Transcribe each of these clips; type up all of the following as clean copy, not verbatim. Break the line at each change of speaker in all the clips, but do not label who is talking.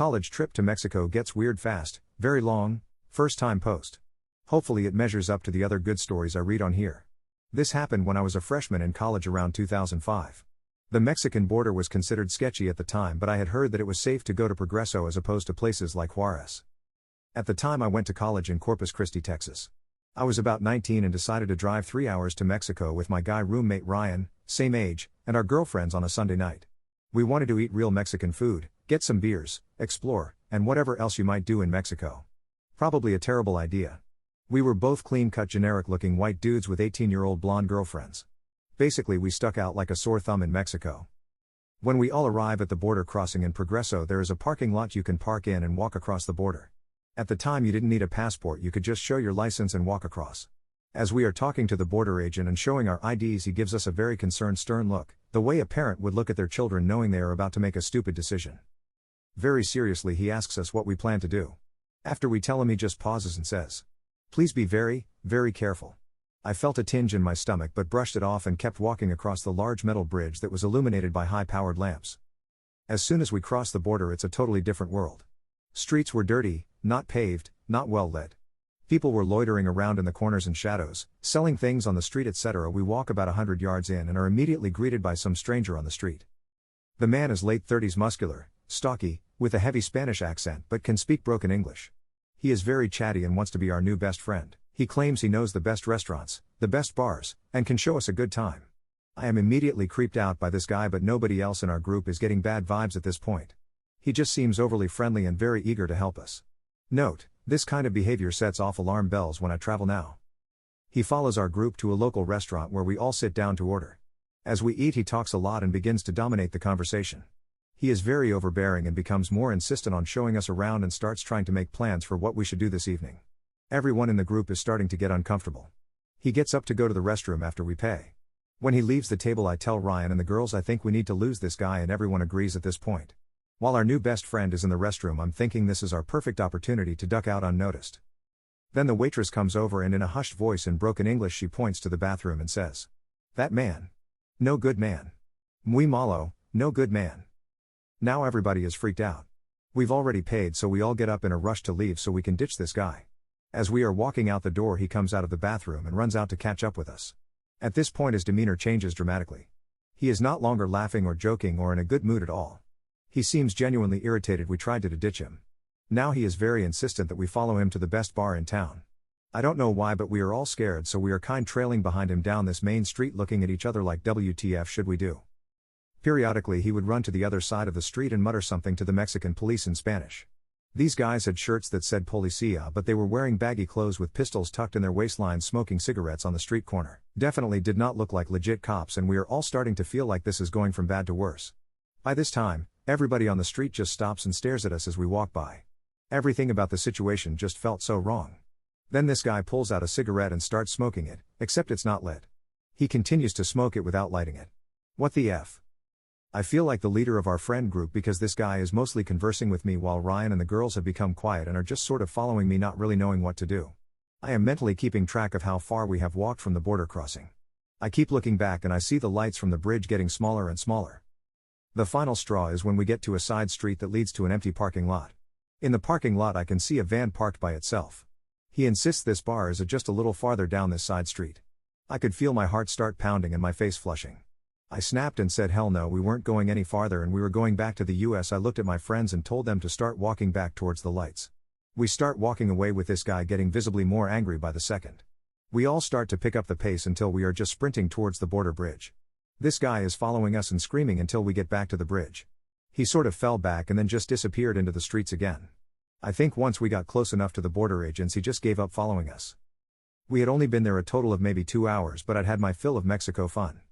College trip to Mexico gets weird fast, very long, first time post. Hopefully it measures up to the other good stories I read on here. This happened when I was a freshman in college around 2005. The Mexican border was considered sketchy at the time, but I had heard that it was safe to go to Progreso as opposed to places like Juarez. At the time I went to college in Corpus Christi, Texas. I was about 19 and decided to drive 3 hours to Mexico with my guy roommate Ryan, same age, and our girlfriends on a Sunday night. We wanted to eat real Mexican food, get some beers, explore, and whatever else you might do in Mexico. Probably a terrible idea. We were both clean-cut generic-looking white dudes with 18-year-old blonde girlfriends. Basically we stuck out like a sore thumb in Mexico. When we all arrive at the border crossing in Progreso, there is a parking lot you can park in and walk across the border. At the time you didn't need a passport, you could just show your license and walk across. As we are talking to the border agent and showing our IDs, he gives us a very concerned, stern look, the way a parent would look at their children knowing they are about to make a stupid decision. Very seriously he asks us what we plan to do. After we tell him, he just pauses and says, "Please be very, very careful." I felt a tinge in my stomach but brushed it off and kept walking across the large metal bridge that was illuminated by high-powered lamps. As soon as we cross the border, it's a totally different world. Streets were dirty, not paved, not well lit. People were loitering around in the corners and shadows, selling things on the street, etc. We walk about 100 yards in and are immediately greeted by some stranger on the street. The man is late 30s, muscular, stocky, with a heavy Spanish accent but can speak broken English. He is very chatty and wants to be our new best friend. He claims he knows the best restaurants, the best bars, and can show us a good time. I am immediately creeped out by this guy, but nobody else in our group is getting bad vibes at this point. He just seems overly friendly and very eager to help us. Note, this kind of behavior sets off alarm bells when I travel now. He follows our group to a local restaurant where we all sit down to order. As we eat, he talks a lot and begins to dominate the conversation. He is very overbearing and becomes more insistent on showing us around and starts trying to make plans for what we should do this evening. Everyone in the group is starting to get uncomfortable. He gets up to go to the restroom after we pay. When he leaves the table, I tell Ryan and the girls I think we need to lose this guy, and everyone agrees at this point. While our new best friend is in the restroom, I'm thinking this is our perfect opportunity to duck out unnoticed. Then the waitress comes over and in a hushed voice in broken English she points to the bathroom and says, "That man. No good man. Muy malo, no good man." Now everybody is freaked out. We've already paid, so we all get up in a rush to leave so we can ditch this guy. As we are walking out the door, he comes out of the bathroom and runs out to catch up with us. At this point his demeanor changes dramatically. He is not longer laughing or joking or in a good mood at all. He seems genuinely irritated we tried to ditch him. Now he is very insistent that we follow him to the best bar in town. I don't know why, but we are all scared, so we are trailing behind him down this main street looking at each other like WTF should we do. Periodically he would run to the other side of the street and mutter something to the Mexican police in Spanish. These guys had shirts that said Policia, but they were wearing baggy clothes with pistols tucked in their waistlines, smoking cigarettes on the street corner. Definitely did not look like legit cops, and we are all starting to feel like this is going from bad to worse. By this time, everybody on the street just stops and stares at us as we walk by. Everything about the situation just felt so wrong. Then this guy pulls out a cigarette and starts smoking it, except it's not lit. He continues to smoke it without lighting it. What the F? I feel like the leader of our friend group because this guy is mostly conversing with me while Ryan and the girls have become quiet and are just sort of following me, not really knowing what to do. I am mentally keeping track of how far we have walked from the border crossing. I keep looking back and I see the lights from the bridge getting smaller and smaller. The final straw is when we get to a side street that leads to an empty parking lot. In the parking lot I can see a van parked by itself. He insists this bar is just a little farther down this side street. I could feel my heart start pounding and my face flushing. I snapped and said hell no, we weren't going any farther and we were going back to the US. I looked at my friends and told them to start walking back towards the lights. We start walking away with this guy getting visibly more angry by the second. We all start to pick up the pace until we are just sprinting towards the border bridge. This guy is following us and screaming until we get back to the bridge. He sort of fell back and then just disappeared into the streets again. I think once we got close enough to the border agents he just gave up following us. We had only been there a total of maybe 2 hours, but I'd had my fill of Mexico fun.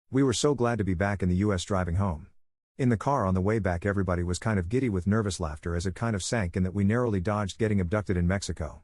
We were so glad to be back in the US driving home. In the car on the way back everybody was kind of giddy with nervous laughter as it kind of sank in that we narrowly dodged getting abducted in Mexico.